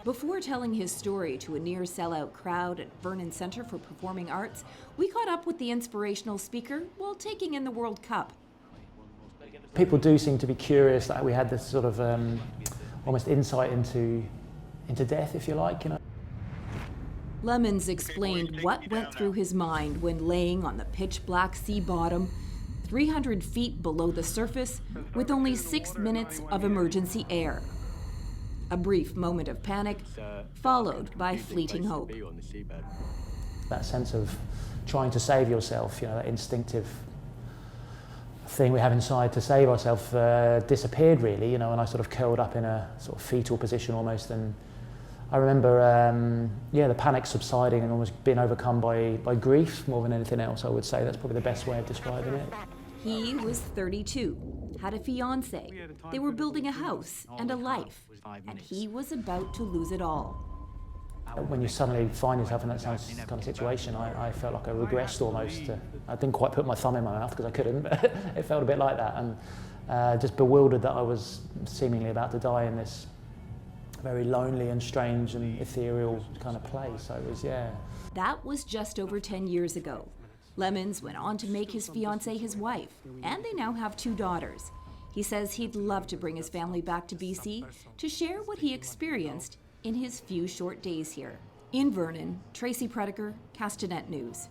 Before telling his story to a near-sellout crowd at Vernon Centre for Performing Arts, we caught up with the inspirational speaker while taking in the World Cup. People do seem to be curious that we had this sort of almost insight into death, if you like, you know. Lemons explained what went through his mind when laying on the pitch-black sea bottom, 300 feet below the surface, with only 6 minutes of emergency air. A brief moment of panic, followed by fleeting hope. That sense of trying to save yourself, you know, that instinctive thing we have inside to save ourselves disappeared really, you know, and I sort of curled up in a sort of fetal position almost, and I remember, the panic subsiding and almost being overcome by grief more than anything else, I would say. That's probably the best way of describing it. He was 32, had a fiancée, they were building a house and a life, and he was about to lose it all. When you suddenly find yourself in that kind of situation, I felt like I regressed almost. I didn't quite put my thumb in my mouth because I couldn't, but it felt a bit like that, and just bewildered that I was seemingly about to die in this very lonely and strange and ethereal kind of place. So it was, yeah. That was just over 10 years ago. Lemons went on to make his fiancée his wife, and they now have 2 daughters. He says he'd love to bring his family back to BC to share what he experienced in his few short days here. In Vernon, Tracy Prediker, Castanet News.